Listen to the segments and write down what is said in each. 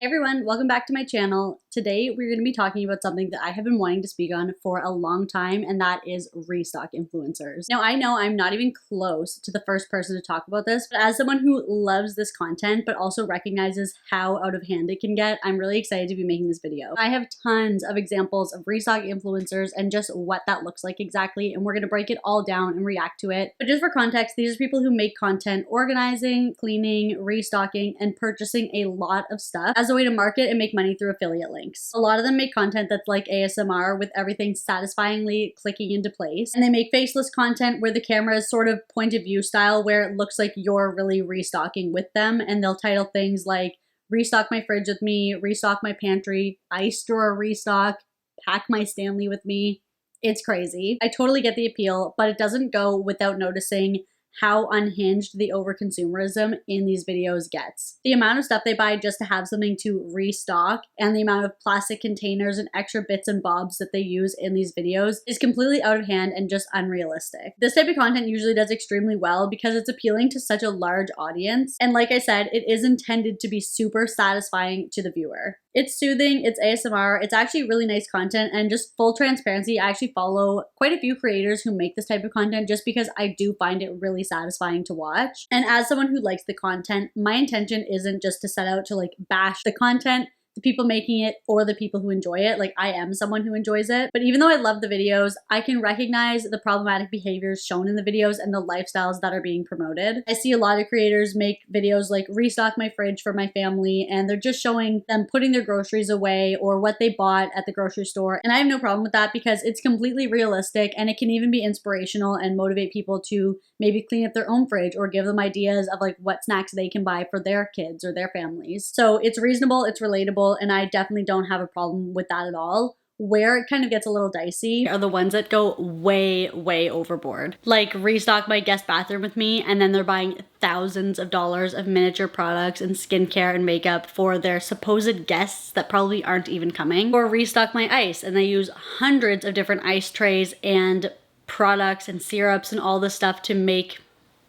Hey everyone, welcome back to my channel. Today we're going to be talking about something that I have been wanting to speak on for a long time, and that is restock influencers. Now I know I'm not even close to the first person to talk about this, but as someone who loves this content but also recognizes how out of hand it can get, I'm really excited to be making this video. I have tons of examples of restock influencers and just what that looks like exactly, and we're going to break it all down and react to it. But just for context, these are people who make content organizing, cleaning, restocking, and purchasing a lot of stuff as a way to market and make money through affiliate links. A lot of them make content that's like ASMR with everything satisfyingly clicking into place. And they make faceless content where the camera is sort of point of view style where it looks like you're really restocking with them. And they'll title things like restock my fridge with me, restock my pantry, ice drawer restock, pack my Stanley with me. It's crazy. I totally get the appeal, but it doesn't go without noticing how unhinged the overconsumerism in these videos gets. The amount of stuff they buy just to have something to restock and the amount of plastic containers and extra bits and bobs that they use in these videos is completely out of hand and just unrealistic. This type of content usually does extremely well because it's appealing to such a large audience, and like I said, it is intended to be super satisfying to the viewer. It's soothing, it's ASMR, it's actually really nice content, and just full transparency, I actually follow quite a few creators who make this type of content just because I do find it really satisfying to watch. And as someone who likes the content, my intention isn't just to set out to like bash the content, the people making it, or the people who enjoy it. Like, I am someone who enjoys it. But even though I love the videos, I can recognize the problematic behaviors shown in the videos and the lifestyles that are being promoted. I see a lot of creators make videos like restock my fridge for my family, and they're just showing them putting their groceries away or what they bought at the grocery store. And I have no problem with that because it's completely realistic, and it can even be inspirational and motivate people to maybe clean up their own fridge or give them ideas of like what snacks they can buy for their kids or their families. So it's reasonable, it's relatable, and I definitely don't have a problem with that at all. Where it kind of gets a little dicey are the ones that go way overboard. Like restock my guest bathroom with me, and then they're buying thousands of dollars of miniature products and skincare and makeup for their supposed guests that probably aren't even coming. Or restock my ice, and they use hundreds of different ice trays and products and syrups and all this stuff to make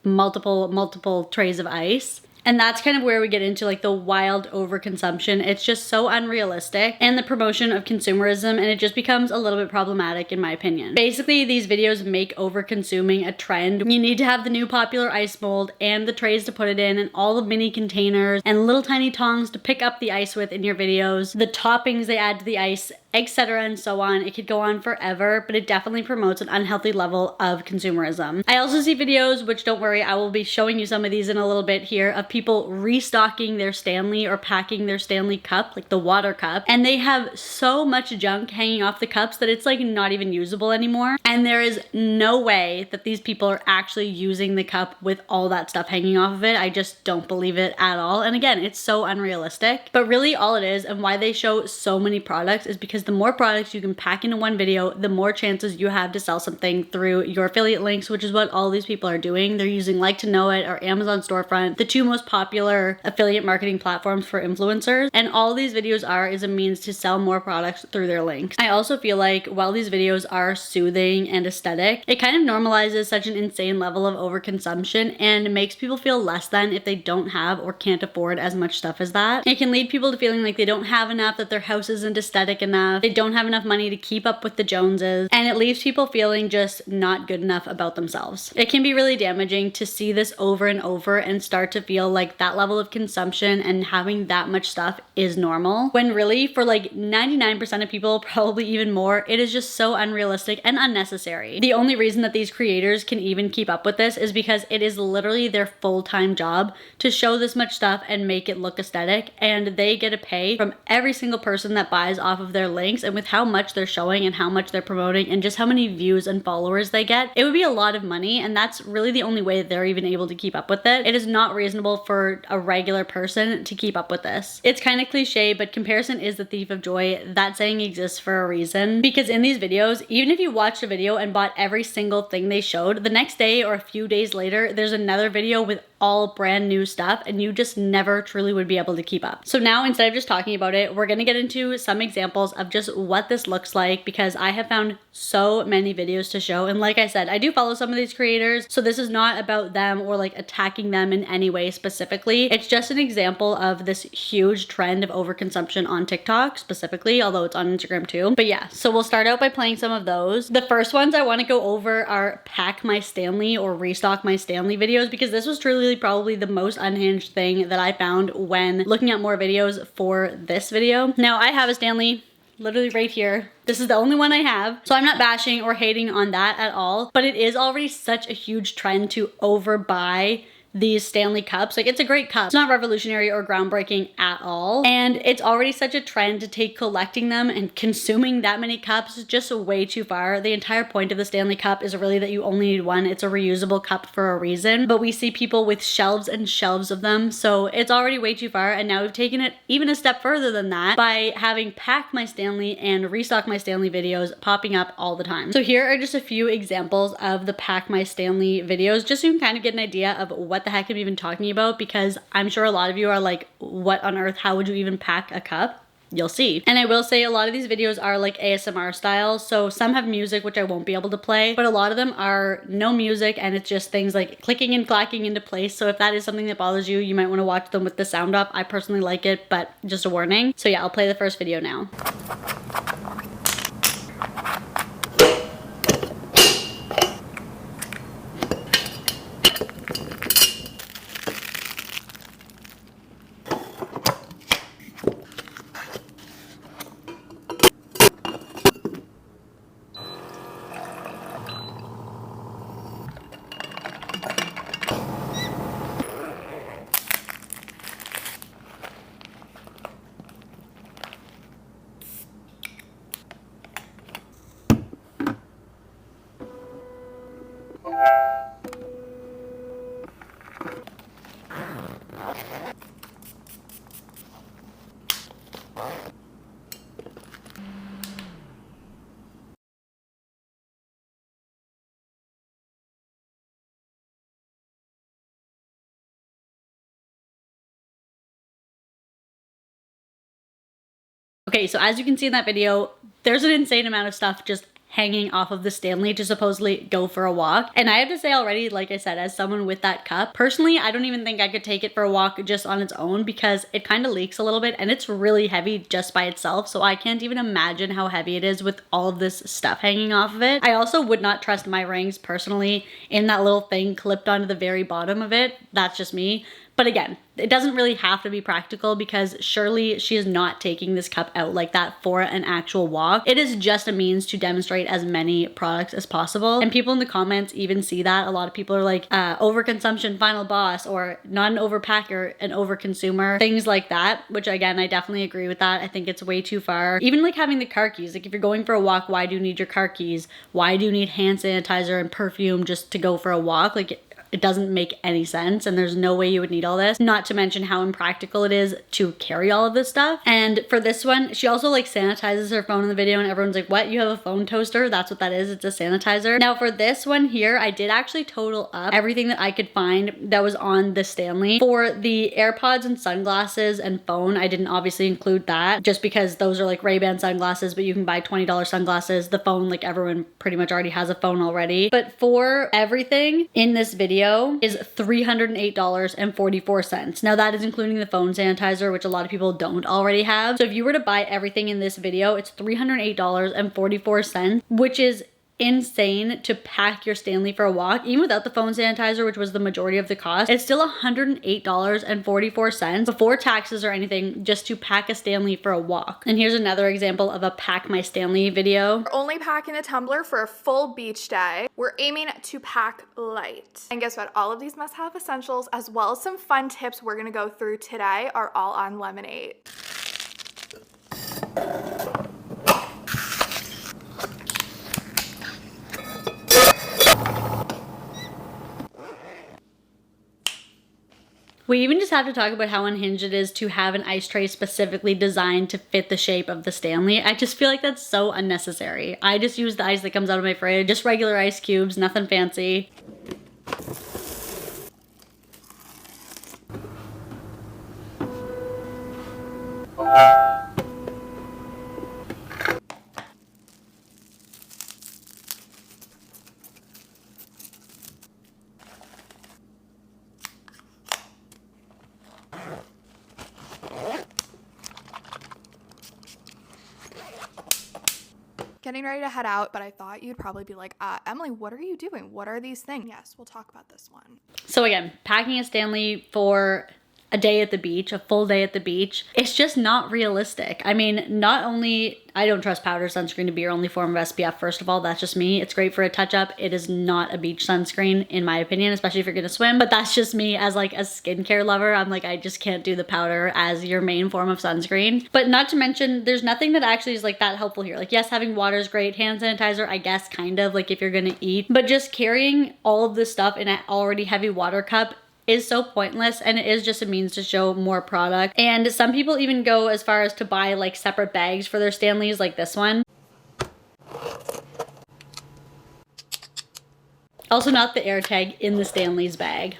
multiple trays of ice. And that's kind of where we get into like the wild overconsumption. It's just so unrealistic, and the promotion of consumerism, and it just becomes a little bit problematic in my opinion. Basically, these videos make overconsuming a trend. You need to have the new popular ice mold and the trays to put it in and all the mini containers and little tiny tongs to pick up the ice with in your videos, the toppings they add to the ice, etc. and so on. It could go on forever, but it definitely promotes an unhealthy level of consumerism. I also see videos, which don't worry, I will be showing you some of these in a little bit here, of people restocking their Stanley or packing their Stanley cup, like the water cup, and they have so much junk hanging off the cups that it's like not even usable anymore. And there is no way that these people are actually using the cup with all that stuff hanging off of it. I just don't believe it at all. And again, it's so unrealistic. But really all it is, and why they show so many products, is because the more products you can pack into one video, the more chances you have to sell something through your affiliate links, which is what all these people are doing. They're using Like to Know It or Amazon Storefront, the two most popular affiliate marketing platforms for influencers. And all these videos are is a means to sell more products through their links. I also feel like while these videos are soothing and aesthetic, it kind of normalizes such an insane level of overconsumption and makes people feel less than if they don't have or can't afford as much stuff as that. It can lead people to feeling like they don't have enough, that their house isn't aesthetic enough, they don't have enough money to keep up with the Joneses, and it leaves people feeling just not good enough about themselves. It can be really damaging to see this over and over and start to feel like that level of consumption and having that much stuff is normal, when really for like 99% of people, probably even more, it is just so unrealistic and unnecessary. The only reason that these creators can even keep up with this is because it is literally their full-time job to show this much stuff and make it look aesthetic, and they get a pay from every single person that buys off of their links. And with how much they're showing and how much they're promoting and just how many views and followers they get, it would be a lot of money, and that's really the only way they're even able to keep up with it. It is not reasonable for a regular person to keep up with this. It's kind of cliche, but comparison is the thief of joy. That saying exists for a reason, because in these videos, even if you watched a video and bought every single thing they showed, the next day or a few days later, there's another video with all brand new stuff and you just never truly would be able to keep up. So now instead of just talking about it, we're gonna get into some examples of just what this looks like, because I have found so many videos to show. And like I said, I do follow some of these creators, so this is not about them or like attacking them in any way specifically. It's just an example of this huge trend of overconsumption on TikTok specifically, although it's on Instagram too. But yeah, so we'll start out by playing some of those. The first ones I want to go over are pack my Stanley or restock my Stanley videos, because this was truly probably the most unhinged thing that I found when looking at more videos for this video. Now I have a Stanley literally right here. This is the only one I have, so I'm not bashing or hating on that at all, but it is already such a huge trend to overbuy these Stanley cups. Like, it's a great cup. It's not revolutionary or groundbreaking at all. And it's already such a trend to take collecting them and consuming that many cups just way too far. The entire point of the Stanley cup is really that you only need one. It's a reusable cup for a reason, but we see people with shelves and shelves of them. So it's already way too far. And now we've taken it even a step further than that by having pack my Stanley and restock my Stanley videos popping up all the time. So here are just a few examples of the pack my Stanley videos, just so you can kind of get an idea of what the heck I'm even talking about, because I'm sure a lot of you are like, what on earth, how would you even pack a cup? You'll see. And I will say a lot of these videos are like ASMR style, so some have music, which I won't be able to play, but a lot of them are no music and it's just things like clicking and clacking into place. So if that is something that bothers you, you might want to watch them with the sound up. I personally like it, but just a warning. So yeah, I'll play the first video now. Okay, so as you can see in that video, there's an insane amount of stuff just hanging off of the Stanley to supposedly go for a walk. And I have to say already, like I said, as someone with that cup, personally, I don't even think I could take it for a walk just on its own, because it kind of leaks a little bit and it's really heavy just by itself. So I can't even imagine how heavy it is with all of this stuff hanging off of it. I also would not trust my rings personally in that little thing clipped onto the very bottom of it. That's just me. But again, it doesn't really have to be practical, because surely she is not taking this cup out like that for an actual walk. It is just a means to demonstrate as many products as possible. And people in the comments even see that. A lot of people are like, overconsumption final boss, or not an overpacker, an overconsumer, things like that, which again, I definitely agree with that. I think it's way too far. Even like having the car keys, like if you're going for a walk, why do you need your car keys? Why do you need hand sanitizer and perfume just to go for a walk? Like, it doesn't make any sense, and there's no way you would need all this. Not to mention how impractical it is to carry all of this stuff. And for this one, she also like sanitizes her phone in the video, and everyone's like, what? You have a phone toaster? That's what that is. It's a sanitizer. Now for this one here, I did actually total up everything that I could find that was on the Stanley. For the AirPods and sunglasses and phone, I didn't obviously include that, just because those are like Ray-Ban sunglasses, but you can buy $20 sunglasses. The phone, like everyone pretty much already has a phone already. But for everything in this video is $308.44. Now that is including the phone sanitizer, which a lot of people don't already have. So if you were to buy everything in this video, it's $308.44, which is insane to pack your Stanley for a walk. Even without the phone sanitizer, which was the majority of the cost, it's still $108.44 before taxes or anything, just to pack a Stanley for a walk. And here's another example of a pack my Stanley video. We're only packing a tumbler for a full beach day. We're aiming to pack light. And guess what? All of these must-have essentials, as well as some fun tips we're gonna go through today, are all on Lemonade. We even just have to talk about how unhinged it is to have an ice tray specifically designed to fit the shape of the Stanley. I just feel like that's so unnecessary. I just use the ice that comes out of my fridge, just regular ice cubes, nothing fancy. Getting ready to head out, but I thought you'd probably be like, Emily, what are you doing? What are these things? Yes, we'll talk about this one. So again, packing a Stanley for a day at the beach, a full day at the beach, it's just not realistic. I mean, not only, I don't trust powder sunscreen to be your only form of SPF, first of all, that's just me. It's great for a touch-up. It is not a beach sunscreen, in my opinion, especially if you're gonna swim, but that's just me as like a skincare lover. I'm like, I just can't do the powder as your main form of sunscreen. But not to mention, there's nothing that actually is like that helpful here. Like, yes, having water is great. Hand sanitizer, I guess, kind of, like if you're gonna eat, but just carrying all of this stuff in an already heavy water cup is so pointless, and it is just a means to show more product. And some people even go as far as to buy like separate bags for their Stanleys, like this one. Also not the air tag in the Stanley's bag.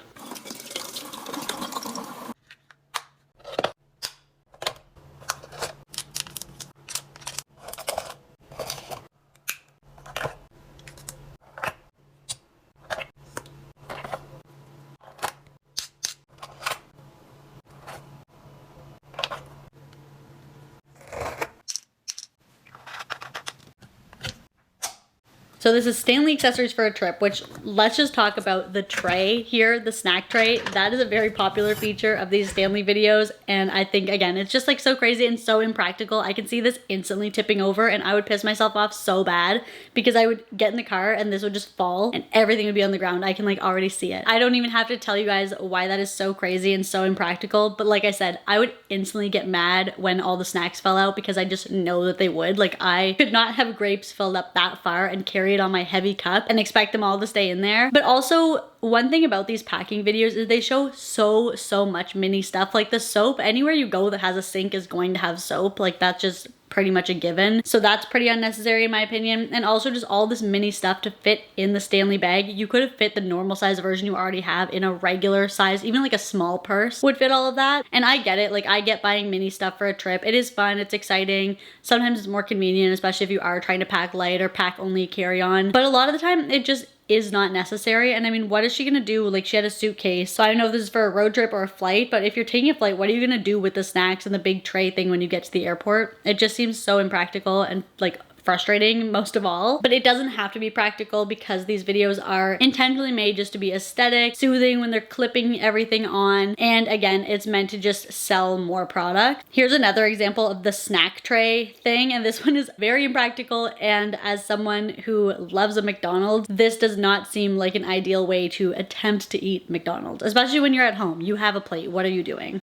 So this is Stanley accessories for a trip, which let's just talk about the tray here, the snack tray. That is a very popular feature of these Stanley videos. And I think, again, it's just like so crazy and so impractical. I can see this instantly tipping over and I would piss myself off so bad because I would get in the car and this would just fall and everything would be on the ground. I can like already see it. I don't even have to tell you guys why that is so crazy and so impractical. But like I said, I would instantly get mad when all the snacks fell out because I just know that they would. Like, I could not have grapes filled up that far and carry it on my heavy cup and expect them all to stay in there. But also, one thing about these packing videos is they show so much mini stuff. Like the soap, anywhere you go that has a sink is going to have soap. Like, that's just pretty much a given. So that's pretty unnecessary in my opinion. And also just all this mini stuff to fit in the Stanley bag. You could have fit the normal size version you already have in a regular size, even like a small purse would fit all of that. And I get it. Like, I get buying mini stuff for a trip. It is fun. It's exciting. Sometimes it's more convenient, especially if you are trying to pack light or pack only carry on. But a lot of the time it just is not necessary. And I mean, what is she gonna do? Like, she had a suitcase. So I don't know if this is for a road trip or a flight, but if you're taking a flight, what are you gonna do with the snacks and the big tray thing when you get to the airport? It just seems so impractical and like frustrating most of all. But it doesn't have to be practical because these videos are intentionally made just to be aesthetic, soothing when they're clipping everything on, and again, it's meant to just sell more product. Here's another example of the snack tray thing, and this one is very impractical, and as someone who loves a McDonald's, this does not seem like an ideal way to attempt to eat McDonald's, especially when you're at home. You have a plate. What are you doing?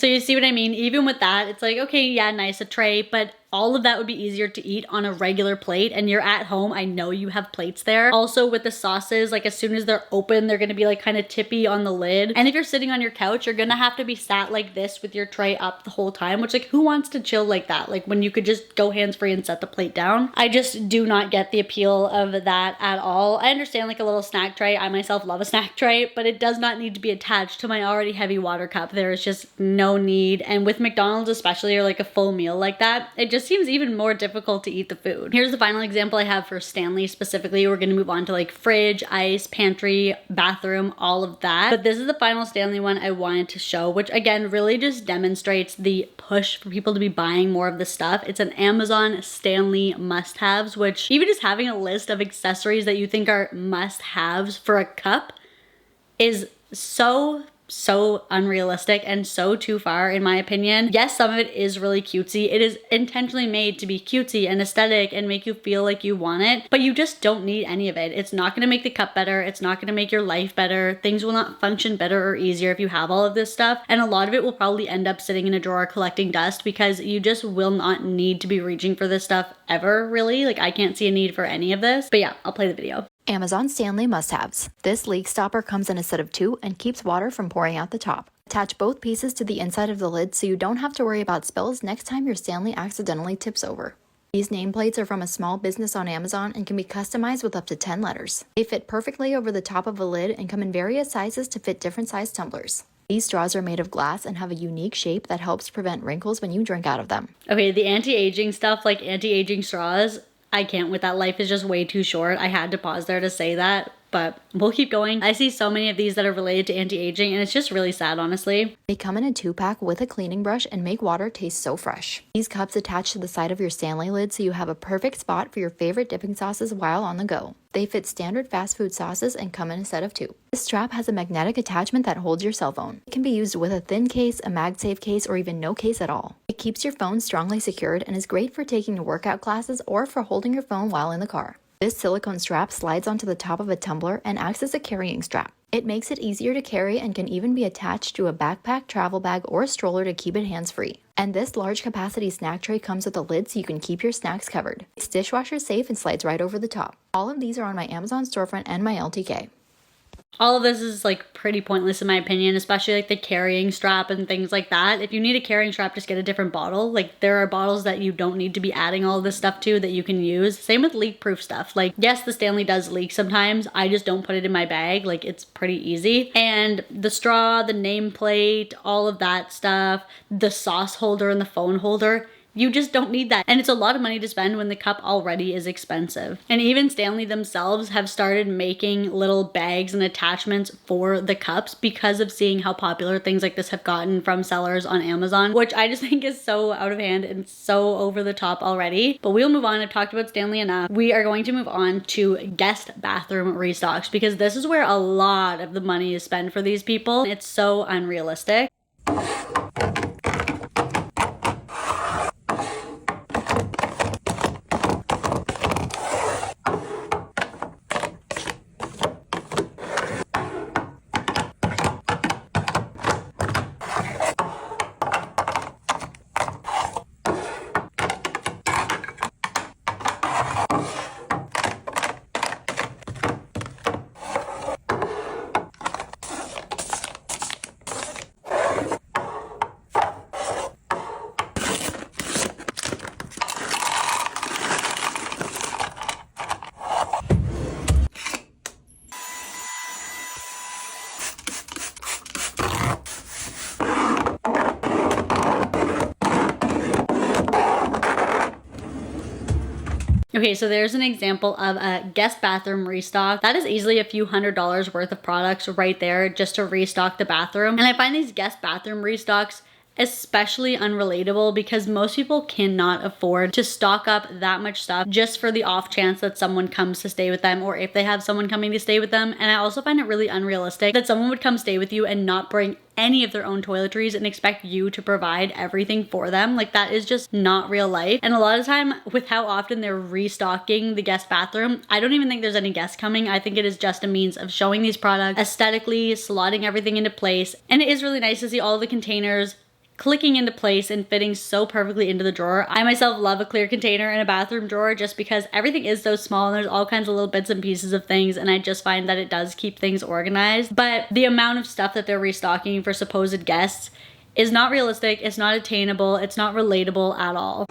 So you see what I mean? Even with that, it's like, okay, yeah, nice, a tray, but all of that would be easier to eat on a regular plate, and you're at home. I know you have plates there. Also with the sauces, like as soon as they're open, they're gonna be like kind of tippy on the lid. And if you're sitting on your couch, you're gonna have to be sat like this with your tray up the whole time, which like who wants to chill like that? Like when you could just go hands-free and set the plate down. I just do not get the appeal of that at all. I understand like a little snack tray. I myself love a snack tray, but it does not need to be attached to my already heavy water cup. There is just no need. And with McDonald's especially, or like a full meal like that, it just seems even more difficult to eat the food. Here's the final example I have for Stanley specifically. We're gonna move on to like fridge, ice, pantry, bathroom, all of that. But this is the final Stanley one I wanted to show, which again really just demonstrates the push for people to be buying more of this stuff. It's an Amazon Stanley must-haves, which even just having a list of accessories that you think are must-haves for a cup is so unrealistic and so too far in my opinion. Yes, some of it is really cutesy. It is intentionally made to be cutesy and aesthetic and make you feel like you want it, but you just don't need any of it. It's not gonna make the cup better. It's not gonna make your life better. Things will not function better or easier if you have all of this stuff. And a lot of it will probably end up sitting in a drawer collecting dust because you just will not need to be reaching for this stuff ever, really. Like, I can't see a need for any of this. But yeah, I'll play the video. Amazon Stanley must-haves. This leak stopper comes in a set of 2 and keeps water from pouring out the top. Attach both pieces to the inside of the lid so you don't have to worry about spills next time your Stanley accidentally tips over. These nameplates are from a small business on Amazon and can be customized with up to 10 letters. They fit perfectly over the top of a lid and come in various sizes to fit different size tumblers. These straws are made of glass and have a unique shape that helps prevent wrinkles when you drink out of them. Okay, the anti-aging stuff, like anti-aging straws, I can't with that. Life is just way too short. I had to pause there to say that, but we'll keep going. I see so many of these that are related to anti-aging, and it's just really sad, honestly. They come in a 2-pack with a cleaning brush and make water taste so fresh. These cups attach to the side of your Stanley lid so you have a perfect spot for your favorite dipping sauces while on the go. They fit standard fast food sauces and come in a set of 2. This strap has a magnetic attachment that holds your cell phone. It can be used with a thin case, a MagSafe case, or even no case at all. It keeps your phone strongly secured and is great for taking to workout classes or for holding your phone while in the car. This silicone strap slides onto the top of a tumbler and acts as a carrying strap. It makes it easier to carry and can even be attached to a backpack, travel bag, or a stroller to keep it hands-free. And this large capacity snack tray comes with a lid so you can keep your snacks covered. It's dishwasher safe and slides right over the top. All of these are on my Amazon storefront and my LTK. All of this is like pretty pointless in my opinion, especially like the carrying strap and things like that. If you need a carrying strap, just get a different bottle. Like there are bottles that you don't need to be adding all of this stuff to that you can use. Same with leak proof stuff. Like yes, the Stanley does leak sometimes. I just don't put it in my bag. Like it's pretty easy. And the straw, the nameplate, all of that stuff, the sauce holder and the phone holder, you just don't need that. And it's a lot of money to spend when the cup already is expensive. And even Stanley themselves have started making little bags and attachments for the cups because of seeing how popular things like this have gotten from sellers on Amazon, which I just think is so out of hand and so over the top already. But we'll move on. I've talked about Stanley enough. We are going to move on to guest bathroom restocks because this is where a lot of the money is spent for these people. It's so unrealistic. Okay, so there's an example of a guest bathroom restock. That is easily a few $100s worth of products right there just to restock the bathroom. And I find these guest bathroom restocks especially unrelatable because most people cannot afford to stock up that much stuff just for the off chance that someone comes to stay with them or if they have someone coming to stay with them. And I also find it really unrealistic that someone would come stay with you and not bring any of their own toiletries and expect you to provide everything for them. Like that is just not real life. And a lot of time with how often they're restocking the guest bathroom, I don't even think there's any guests coming. I think it is just a means of showing these products aesthetically, slotting everything into place. And it is really nice to see all the containers clicking into place and fitting so perfectly into the drawer. I myself love a clear container in a bathroom drawer just because everything is so small and there's all kinds of little bits and pieces of things, and I just find that it does keep things organized. But the amount of stuff that they're restocking for supposed guests is not realistic, it's not attainable, it's not relatable at all.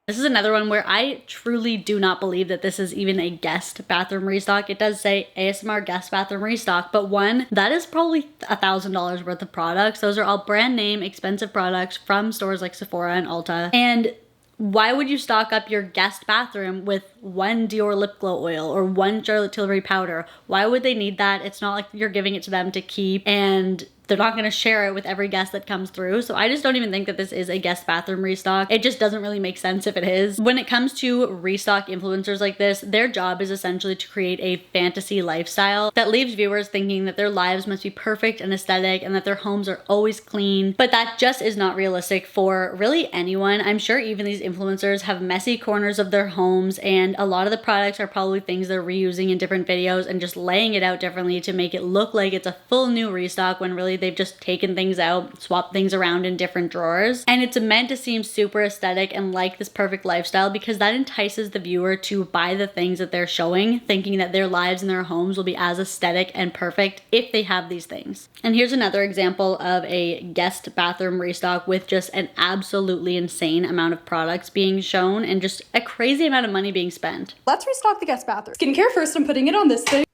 This is another one where I truly do not believe that this is even a guest bathroom restock. It does say ASMR guest bathroom restock, but one, that is probably $1,000 worth of products. Those are all brand name, expensive products from stores like Sephora and Ulta. And why would you stock up your guest bathroom with one Dior lip glow oil or one Charlotte Tilbury powder? Why would they need that? It's not like you're giving it to them to keep, and they're not going to share it with every guest that comes through. So I just don't even think that this is a guest bathroom restock. It just doesn't really make sense if it is. When it comes to restock influencers like this, their job is essentially to create a fantasy lifestyle that leaves viewers thinking that their lives must be perfect and aesthetic and that their homes are always clean. But that just is not realistic for really anyone. I'm sure even these influencers have messy corners of their homes, and a lot of the products are probably things they're reusing in different videos and just laying it out differently to make it look like it's a full new restock when really they've just taken things out, swapped things around in different drawers. And it's meant to seem super aesthetic and like this perfect lifestyle because that entices the viewer to buy the things that they're showing, thinking that their lives and their homes will be as aesthetic and perfect if they have these things. And here's another example of a guest bathroom restock with just an absolutely insane amount of products being shown and just a crazy amount of money being spent. Let's restock the guest bathroom. Skincare first, I'm putting it on this thing.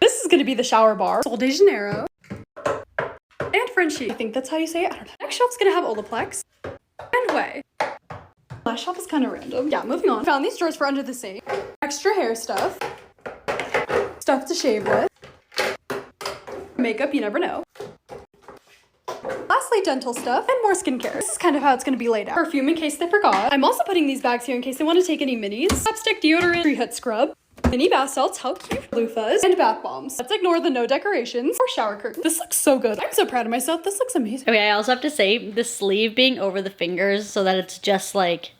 This is gonna be the shower bar. Sol de Janeiro. And Frenchie. I think that's how you say it, I don't know. Next shelf's gonna have Olaplex. And Way. Last shelf is kind of random. Yeah, moving on. Found these drawers for under the sink. Extra hair stuff. Stuff to shave with. Makeup, you never know. Lastly, dental stuff and more skincare. This is kind of how it's going to be laid out. Perfume in case they forgot. I'm also putting these bags here in case they want to take any minis. Lipstick, deodorant, pre-hit scrub, mini bath salts, how cute, loofahs, and bath bombs. Let's ignore the no decorations or shower curtain. This looks so good. I'm so proud of myself. This looks amazing. Okay, I also have to say the sleeve being over the fingers so that it's just like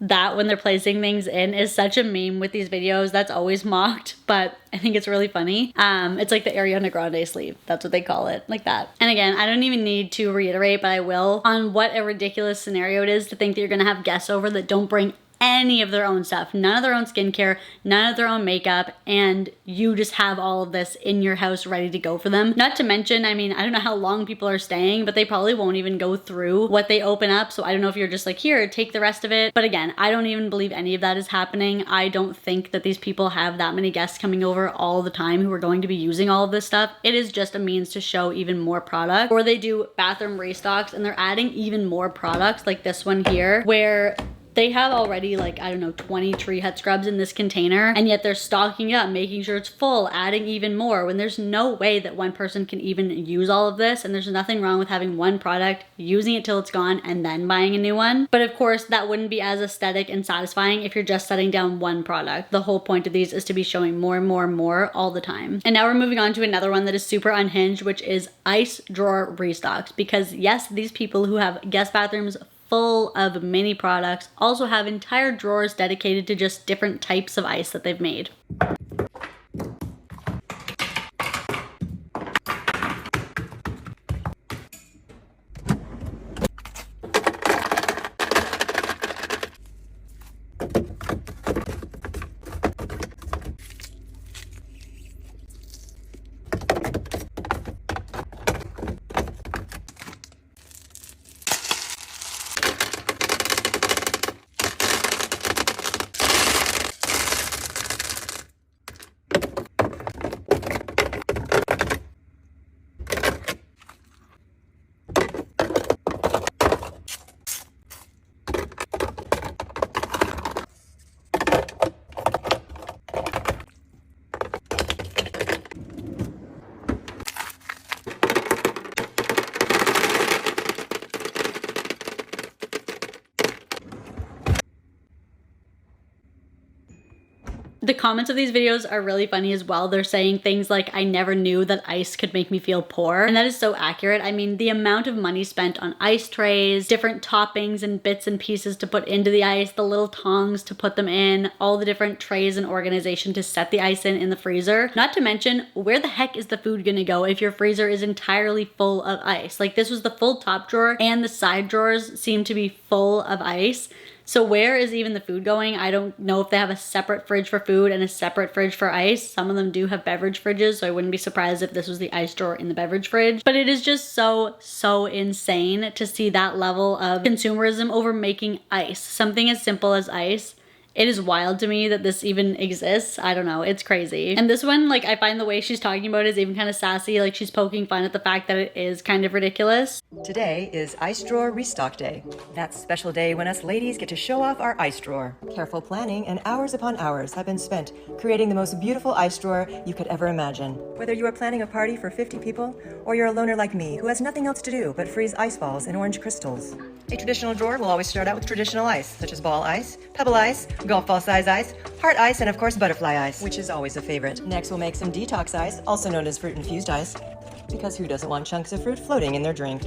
that when they're placing things in is such a meme with these videos. That's always mocked, but I think it's really funny. It's like the Ariana Grande sleeve. That's what they call it, like that. And again, I don't even need to reiterate, but I will, on what a ridiculous scenario it is to think that you're gonna have guests over that don't bring any of their own stuff, none of their own skincare, none of their own makeup, and you just have all of this in your house ready to go for them. Not to mention, I mean, I don't know how long people are staying, but they probably won't even go through what they open up. So I don't know if you're just like, here, take the rest of it. But again, I don't even believe any of that is happening. I don't think that these people have that many guests coming over all the time who are going to be using all of this stuff. It is just a means to show even more product. Or they do bathroom restocks and they're adding even more products like this one here, where they have already like, I don't know, 20 tree hut scrubs in this container, and yet they're stocking it up, making sure it's full, adding even more, when there's no way that one person can even use all of this. And there's nothing wrong with having one product, using it till it's gone, and then buying a new one. But of course, that wouldn't be as aesthetic and satisfying if you're just setting down one product. The whole point of these is to be showing more and more and more all the time. And now we're moving on to another one that is super unhinged, which is ice drawer restocks. Because yes, these people who have guest bathrooms full of mini products also have entire drawers dedicated to just different types of ice that they've made. The comments of these videos are really funny as well. They're saying things like, I never knew that ice could make me feel poor. And that is so accurate. I mean, the amount of money spent on ice trays, different toppings and bits and pieces to put into the ice, the little tongs to put them in, all the different trays and organization to set the ice in the freezer. Not to mention, where the heck is the food gonna go if your freezer is entirely full of ice? Like, this was the full top drawer and the side drawers seem to be full of ice. So where is even the food going? I don't know if they have a separate fridge for food and a separate fridge for ice. Some of them do have beverage fridges, so I wouldn't be surprised if this was the ice drawer in the beverage fridge. But it is just so insane to see that level of consumerism over making ice. Something as simple as ice. It is wild to me that this even exists. I don't know. It's crazy. And this one, like, I find the way she's talking about it is even kind of sassy. Like, she's poking fun at the fact that it is kind of ridiculous. Today is Ice Drawer Restock Day. That special day when us ladies get to show off our ice drawer. Careful planning and hours upon hours have been spent creating the most beautiful ice drawer you could ever imagine. Whether you are planning a party for 50 people or you're a loner like me who has nothing else to do but freeze ice balls in orange crystals. A traditional drawer will always start out with traditional ice, such as ball ice, pebble ice, golf ball size ice, heart ice, and of course butterfly ice, which is always a favorite. Next we'll make some detox ice, also known as fruit infused ice, because who doesn't want chunks of fruit floating in their drink?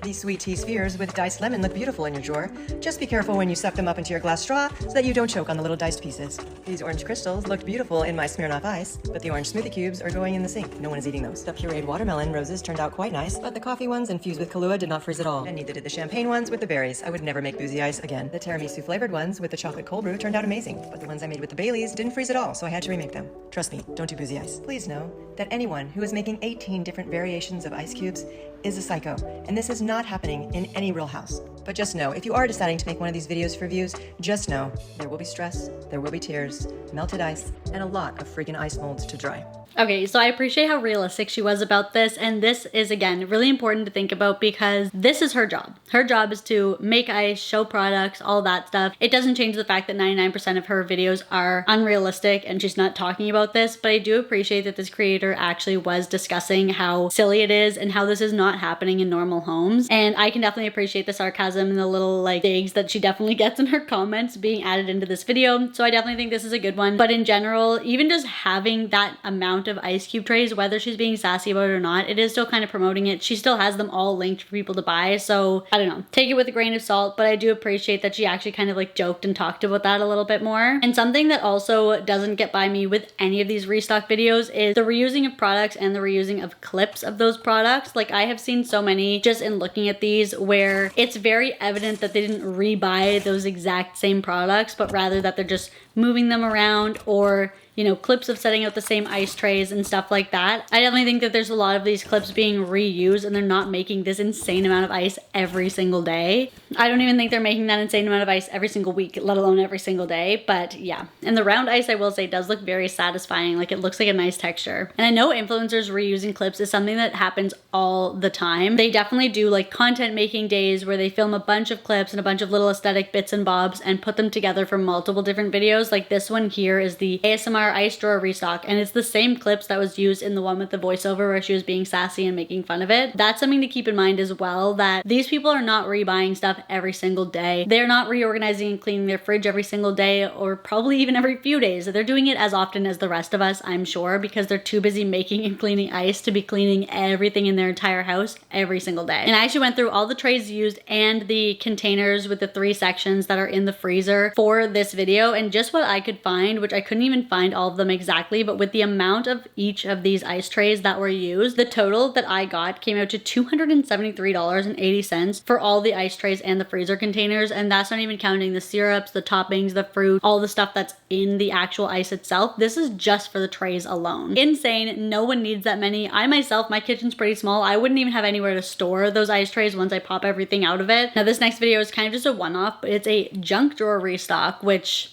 These sweet tea spheres with diced lemon look beautiful in your drawer. Just be careful when you suck them up into your glass straw so that you don't choke on the little diced pieces. These orange crystals looked beautiful in my Smirnoff ice, but the orange smoothie cubes are going in the sink. No one is eating those. The pureed watermelon roses turned out quite nice, but the coffee ones infused with Kahlua did not freeze at all. And neither did the champagne ones with the berries. I would never make boozy ice again. The tiramisu flavored ones with the chocolate cold brew turned out amazing, but the ones I made with the Baileys didn't freeze at all, so I had to remake them. Trust me, don't do boozy ice. Please know that anyone who is making 18 different variations of ice cubes is a psycho, and this is not happening in any real house. But just know, if you are deciding to make one of these videos for views, just know there will be stress, there will be tears, melted ice, and a lot of freaking ice molds to dry. Okay, so I appreciate how realistic she was about this, and this is, again, really important to think about because this is her job. Her job is to make ice, show products, all that stuff. It doesn't change the fact that 99% of her videos are unrealistic and she's not talking about this, but I do appreciate that this creator actually was discussing how silly it is and how this is not happening in normal homes. And I can definitely appreciate the sarcasm and the little like digs that she definitely gets in her comments being added into this video. So I definitely think this is a good one. But in general, even just having that amount of ice cube trays, whether she's being sassy about it or not, it is still kind of promoting it. She still has them all linked for people to buy. So I don't know, take it with a grain of salt, but I do appreciate that she actually kind of like joked and talked about that a little bit more. And something that also doesn't get by me with any of these restock videos is the reusing of products and the reusing of clips of those products. Like I have seen so many just in looking at these where it's very evident that they didn't rebuy those exact same products, but rather that they're just moving them around, or you know, clips of setting out the same ice trays and stuff like that. I definitely think that there's a lot of these clips being reused and they're not making this insane amount of ice every single day. I don't even think they're making that insane amount of ice every single week, let alone every single day, but yeah. And the round ice, I will say, does look very satisfying. Like it looks like a nice texture. And I know influencers reusing clips is something that happens all the time. They definitely do like content making days where they film a bunch of clips and a bunch of little aesthetic bits and bobs and put them together for multiple different videos. Like this one here is the ASMR ice drawer restock, and it's the same clips that was used in the one with the voiceover where she was being sassy and making fun of it. That's something to keep in mind as well, that these people are not rebuying stuff every single day. They're not reorganizing and cleaning their fridge every single day, or probably even every few days. They're doing it as often as the rest of us, I'm sure, because they're too busy making and cleaning ice to be cleaning everything in their entire house every single day. And I actually went through all the trays used and the containers with the 3 sections that are in the freezer for this video, and just what I could find, which I couldn't even find all of them exactly, but with the amount of each of these ice trays that were used, the total that I got came out to $273.80 for all the ice trays and the freezer containers, and that's not even counting the syrups, the toppings, the fruit, all the stuff that's in the actual ice itself. This is just for the trays alone. Insane. No one needs that many. I myself, my kitchen's pretty small. I wouldn't even have anywhere to store those ice trays once I pop everything out of it. Now this next video is kind of just a one-off, but it's a junk drawer restock, which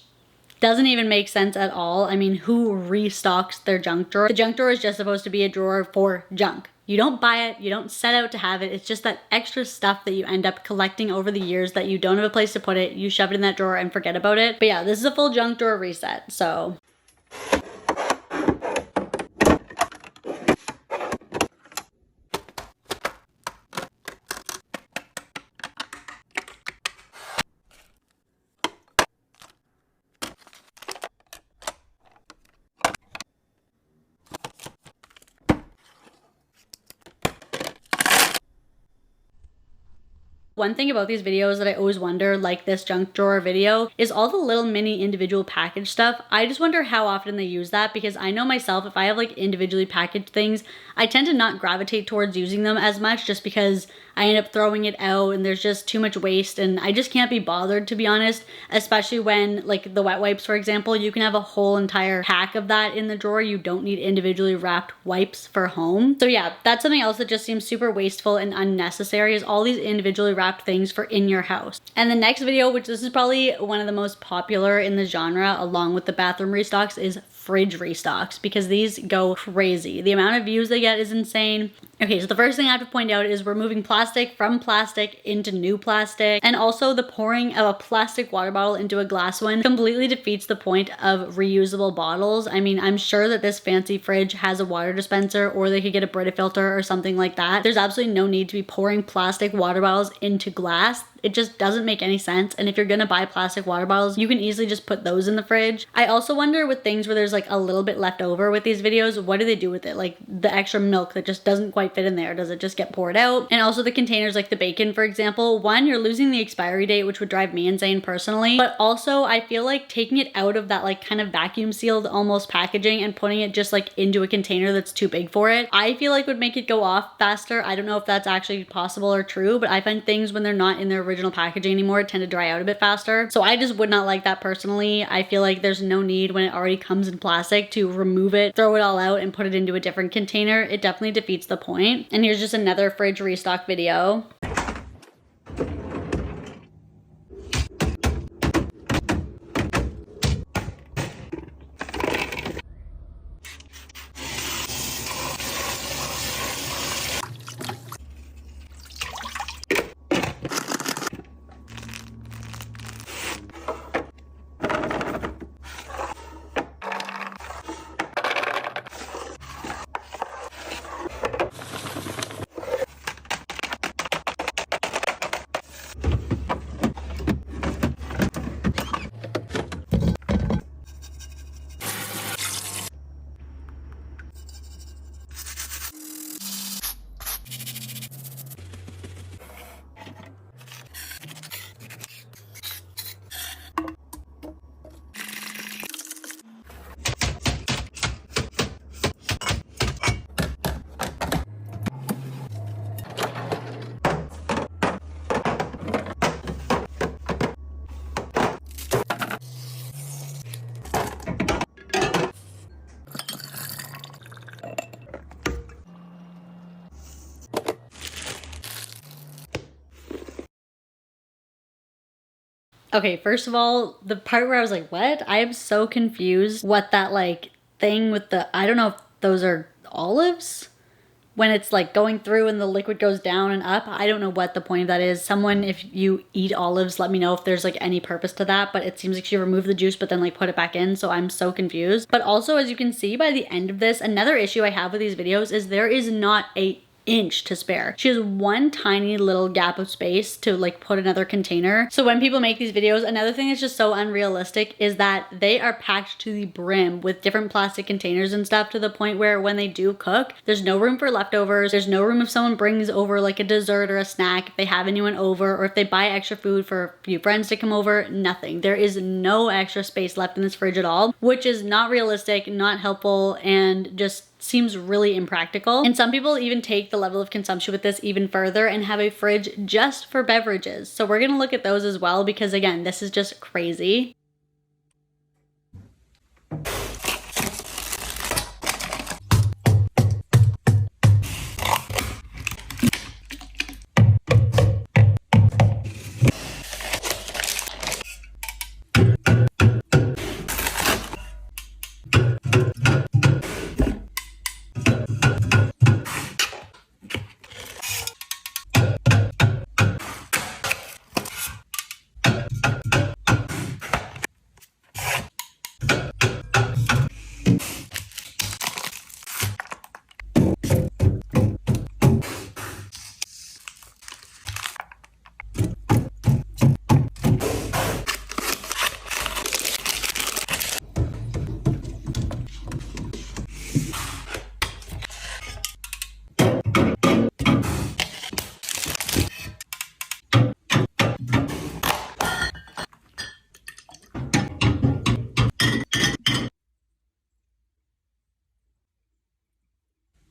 doesn't even make sense at all. I mean, who restocks their junk drawer? The junk drawer is just supposed to be a drawer for junk. You don't buy it, you don't set out to have it. It's just that extra stuff that you end up collecting over the years that you don't have a place to put it. You shove it in that drawer and forget about it. But yeah, this is a full junk drawer reset, so. One thing about these videos that I always wonder, like this junk drawer video, is all the little mini individual package stuff. I just wonder how often they use that, because I know myself, if I have like individually packaged things, I tend to not gravitate towards using them as much, just because I end up throwing it out and there's just too much waste and I just can't be bothered, to be honest, especially when like the wet wipes, for example, you can have a whole entire pack of that in the drawer. You don't need individually wrapped wipes for home. So yeah, that's something else that just seems super wasteful and unnecessary, is all these individually wrapped things for in your house. And the next video, which this is probably one of the most popular in the genre along with the bathroom restocks, is fridge restocks, because these go crazy. The amount of views they get is insane. Okay, so the first thing I have to point out is we're moving plastic from plastic into new plastic, and also the pouring of a plastic water bottle into a glass one completely defeats the point of reusable bottles. I mean, I'm sure that this fancy fridge has a water dispenser, or they could get a Brita filter or something like that. There's absolutely no need to be pouring plastic water bottles into glass. It just doesn't make any sense. And if you're gonna buy plastic water bottles, you can easily just put those in the fridge. I also wonder with things where there's like a little bit left over with these videos, what do they do with it? Like the extra milk that just doesn't quite fit in there, does it just get poured out? And also the containers, like the bacon, for example, one, you're losing the expiry date, which would drive me insane personally. But also I feel like taking it out of that like kind of vacuum sealed almost packaging and putting it just like into a container that's too big for it, I feel like would make it go off faster. I don't know if that's actually possible or true, but I find things when they're not in their original packaging anymore tend to dry out a bit faster. So I just would not like that personally. I feel like there's no need, when it already comes in plastic, to remove it, throw it all out and put it into a different container. It definitely defeats the point. And here's just another fridge restock video. Okay, first of all, the part where I was like, what? I am so confused what that like thing with the, I don't know if those are olives? When it's like going through and the liquid goes down and up. I don't know what the point of that is. Someone, if you eat olives, let me know if there's like any purpose to that, but it seems like she removed the juice but then like put it back in, so I'm so confused. But also, as you can see by the end of this, another issue I have with these videos is there is not a inch to spare. She has one tiny little gap of space to like put another container. So when people make these videos, another thing that's just so unrealistic is that they are packed to the brim with different plastic containers and stuff, to the point where when they do cook, there's no room for leftovers. There's no room if someone brings over like a dessert or a snack, if they have anyone over, or if they buy extra food for a few friends to come over. Nothing. There is no extra space left in this fridge at all, which is not realistic, not helpful, and just seems really impractical. And some people even take the level of consumption with this even further and have a fridge just for beverages. So we're gonna look at those as well, because again, this is just crazy.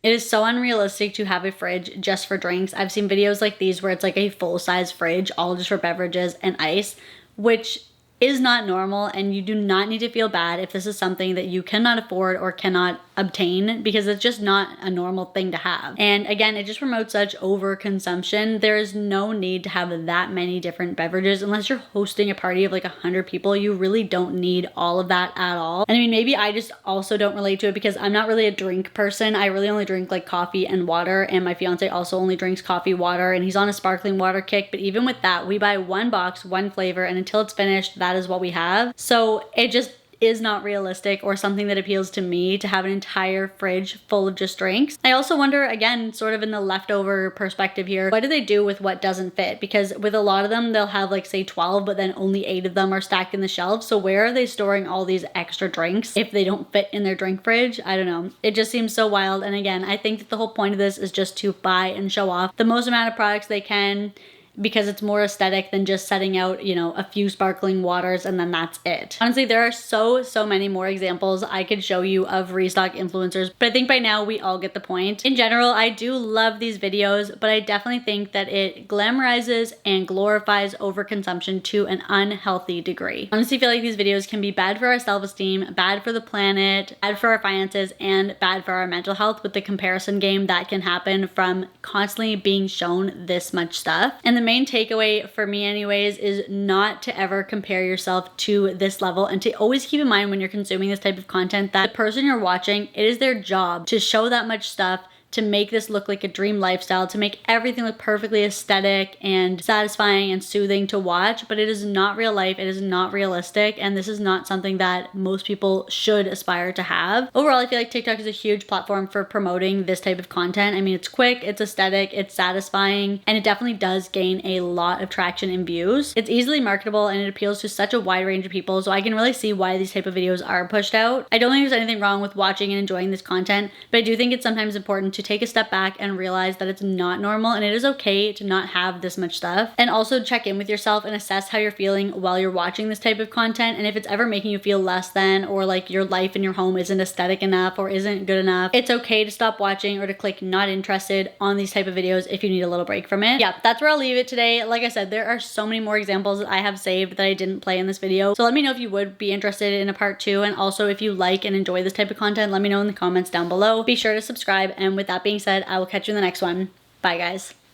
It is so unrealistic to have a fridge just for drinks. I've seen videos like these where it's like a full-size fridge all just for beverages and ice, which is not normal, and you do not need to feel bad if this is something that you cannot afford or cannot obtain, because it's just not a normal thing to have. And again, it just promotes such overconsumption. There is no need to have that many different beverages unless you're hosting a party of like 100 people. You really don't need all of that at all. And I mean, maybe I just also don't relate to it because I'm not really a drink person. I really only drink like coffee and water, and my fiance also only drinks coffee, water, and he's on a sparkling water kick. But even with that, we buy one box, one flavor, and until it's finished, that is what we have. So it just is not realistic or something that appeals to me to have an entire fridge full of just drinks. I also wonder, again, sort of in the leftover perspective here, what do they do with what doesn't fit? Because with a lot of them, they'll have like say 12, but then only 8 of them are stacked in the shelves. So where are they storing all these extra drinks if they don't fit in their drink fridge? I don't know. It just seems so wild. And again, I think that the whole point of this is just to buy and show off the most amount of products they can, because it's more aesthetic than just setting out, you know, a few sparkling waters and then that's it. Honestly, there are so many more examples I could show you of restock influencers, but I think by now we all get the point. In general, I do love these videos, but I definitely think that it glamorizes and glorifies overconsumption to an unhealthy degree. I honestly feel like these videos can be bad for our self-esteem, bad for the planet, bad for our finances, and bad for our mental health with the comparison game that can happen from constantly being shown this much stuff. And the main takeaway for me anyways is not to ever compare yourself to this level, and to always keep in mind when you're consuming this type of content that the person you're watching, it is their job to show that much stuff, to make this look like a dream lifestyle, to make everything look perfectly aesthetic and satisfying and soothing to watch, but it is not real life, it is not realistic, and this is not something that most people should aspire to have. Overall, I feel like TikTok is a huge platform for promoting this type of content. I mean, it's quick, it's aesthetic, it's satisfying, and it definitely does gain a lot of traction and views. It's easily marketable and it appeals to such a wide range of people, so I can really see why these type of videos are pushed out. I don't think there's anything wrong with watching and enjoying this content, but I do think it's sometimes important to take a step back and realize that it's not normal and it is okay to not have this much stuff. And also check in with yourself and assess how you're feeling while you're watching this type of content, and if it's ever making you feel less than, or like your life in your home isn't aesthetic enough or isn't good enough, it's okay to stop watching or to click not interested on these type of videos if you need a little break from it. Yeah, that's where I'll leave it today. Like I said, there are so many more examples that I have saved that I didn't play in this video, so let me know if you would be interested in a part 2, and also if you like and enjoy this type of content, let me know in the comments down below. Be sure to subscribe, and with that being said, I will catch you in the next one. Bye guys.